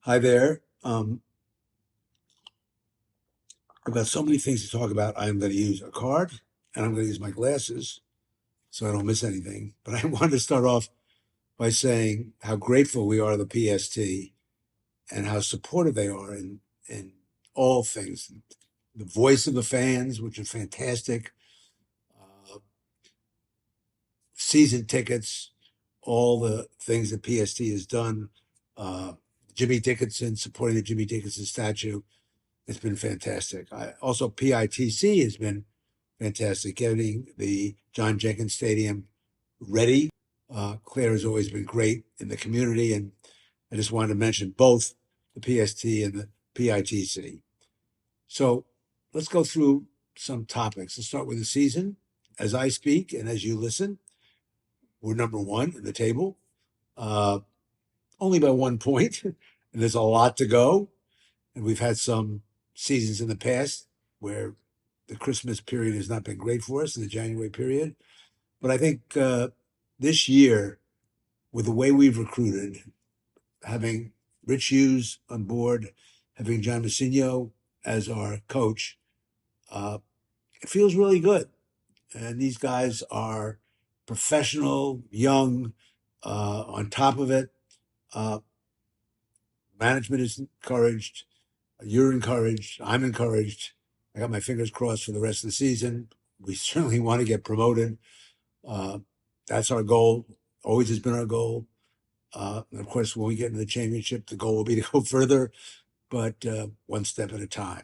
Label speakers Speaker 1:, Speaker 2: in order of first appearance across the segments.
Speaker 1: Hi there. I've got so many things to talk about. I'm going to use a card and I'm going to use my glasses so I don't miss anything. But I wanted to start off by saying how grateful we are to the PST and how supportive they are in all things. The voice of the fans, which is fantastic, uh, season tickets, all the things that PST has done. Uh, Jimmy Dickinson, supporting the Jimmy Dickinson statue. It's been fantastic. Also, PITC has been fantastic, getting the John Jenkins Stadium ready. Claire has always been great in the community, and I just wanted to mention both the PST and the PITC. So let's go through some topics. Let's start with the season. As I speak and as you listen, we're number one in the table, uh, only by 1 point, and there's a lot to go. And we've had some seasons in the past where the Christmas period has not been great for us in the January period. But I think this year, with the way we've recruited, having Rich Hughes on board, having John Messigno as our coach, it feels really good. And these guys are professional, young, on top of it. Uh, Management is encouraged. You're encouraged. I'm encouraged. I got my fingers crossed for the rest of the season. We certainly want to get promoted. Uh, that's our goal. Always has been our goal. And of course, when we get into the championship, the goal will be to go further, but one step at a time.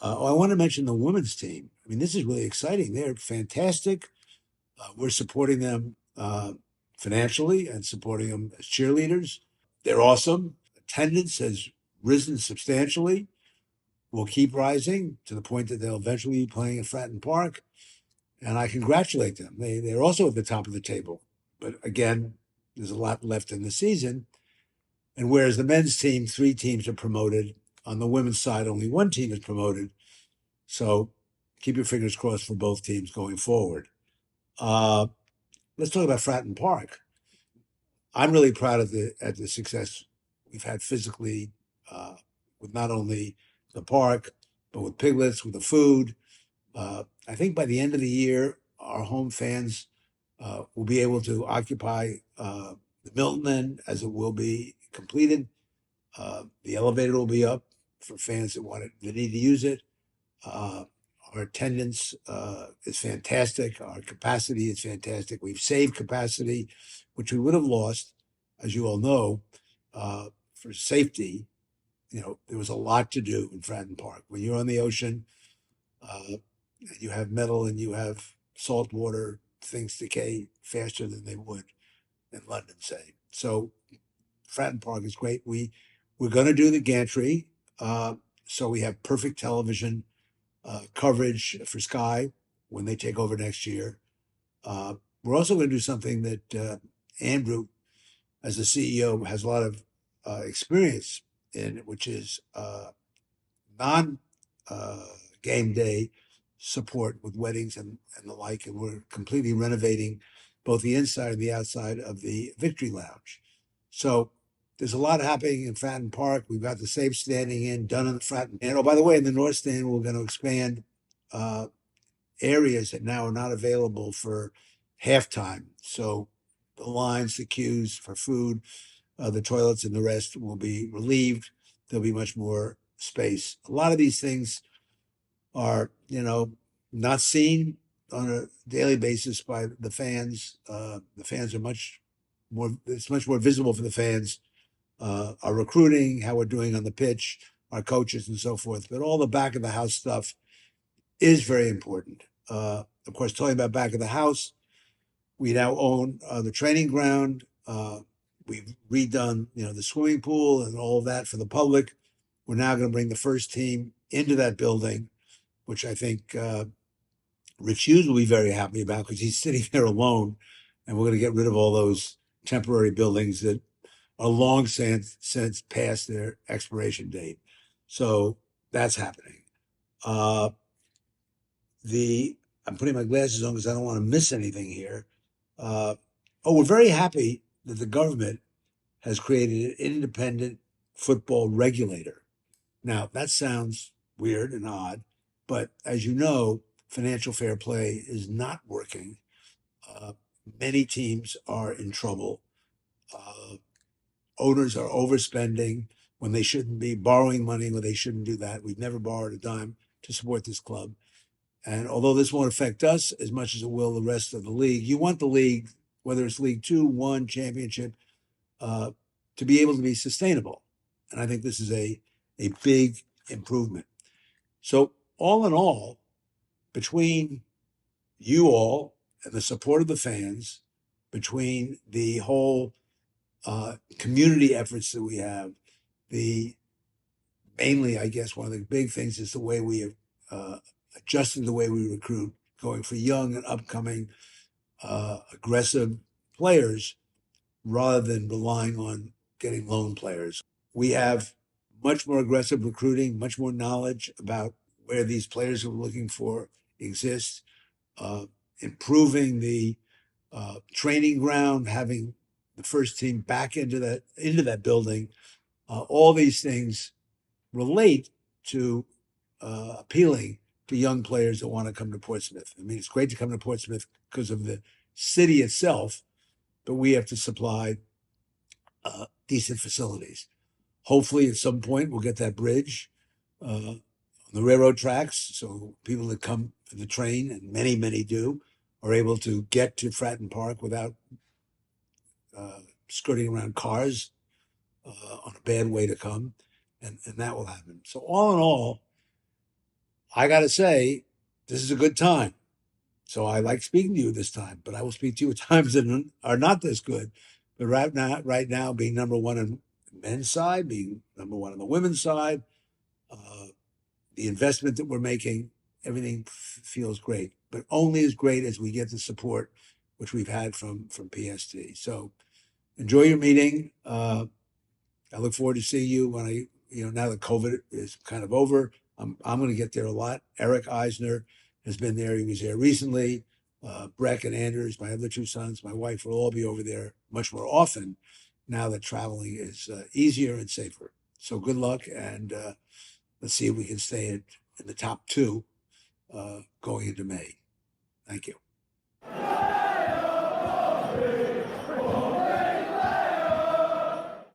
Speaker 1: I want to mention the women's team. I mean, this is really exciting. They're fantastic. We're supporting them financially and supporting them as cheerleaders. They're awesome. Attendance has risen substantially, will keep rising to the point that they'll eventually be playing at Fratton Park. And I congratulate them. They're also at the top of the table. But again, there's a lot left in the season. And whereas the men's team, 3 teams are promoted, on the women's side, only 1 team is promoted. So keep your fingers crossed for both teams going forward. Let's talk about Fratton Park. I'm really proud of the success we've had physically, with not only the park, but with piglets, with the food. I think by the end of the year, our home fans will be able to occupy the Milton end as it will be completed. The elevator will be up for fans that want it, that need to use it. Uh, our attendance is fantastic. Our capacity is fantastic. We've saved capacity, which we would have lost, as you all know, for safety. You know, there was a lot to do in Fratton Park. When you're on the ocean, uh, you have metal and you have salt water, things decay faster than they would in London, say. So Fratton Park is great. We're going to do the gantry, so we have perfect television coverage for Sky when they take over next year. We're also going to do something that Andrew, as the CEO, has a lot of experience in, which is non game day support with weddings and the like. And we're completely renovating both the inside and the outside of the Victory Lounge. So there's a lot happening in Fratton Park. We've got the safe standing in done in the Fratton. And oh, by the way, in the North Stand, we're going to expand uh, areas that now are not available for halftime. So the lines, the queues for food, the toilets, and the rest will be relieved. There'll be much more space. A lot of these things are, not seen on a daily basis by the fans. The fans are much more, it's much more visible for the fans. Our recruiting, how we're doing on the pitch, our coaches, and so forth. But all the back of the house stuff is very important. Of course, talking about back of the house, we now own the training ground. We've redone, the swimming pool and all of that for the public. We're now going to bring the first team into that building, which I think Rich Hughes will be very happy about because he's sitting there alone, and we're going to get rid of all those temporary buildings that are long since past their expiration date. So that's happening. Uh, the I'm putting my glasses on because I don't want to miss anything here. We're very happy that the government has created an independent football regulator. Now, that sounds weird and odd, but as you know, financial fair play is not working. Uh, Many teams are in trouble. Uh, Owners are overspending when they shouldn't be, borrowing money when they shouldn't do that. We've never borrowed a dime to support this club. And although this won't affect us as much as it will the rest of the league, you want the league, whether it's League Two, One, Championship, uh, to be able to be sustainable. And I think this is a big improvement. So, all in all, between you all and the support of the fans, between the whole community efforts that we have, the mainly, I guess, one of the big things is the way we have adjusted the way we recruit, going for young and upcoming aggressive players rather than relying on getting loan players. We have much more aggressive recruiting, much more knowledge about where these players we're looking for exist, uh, improving the training ground, having the first team back into that building. All these things relate to appealing to young players that want to come to Portsmouth. I mean, it's great to come to Portsmouth because of the city itself, but we have to supply decent facilities. Hopefully, at some point, we'll get that bridge on the railroad tracks, so people that come for the train, and many, many do, are able to get to Fratton Park without skirting around cars on a bad way to come, and that will happen. So, all in all, I got to say, this is a good time. So I like speaking to you this time, but I will speak to you at times that are not this good. But right now, being number one on the men's side, being number one on the women's side, uh, the investment that we're making, everything feels great, but only as great as we get the support which we've had from PST. So enjoy your meeting. I look forward to seeing you when now that COVID is kind of over. I'm going to get there a lot. Eric Eisner has been there. He was there recently. Breck and Anders, my other two sons, my wife will all be over there much more often now that traveling is easier and safer. So good luck, and let's see if we can stay in the top two going into May. Thank you.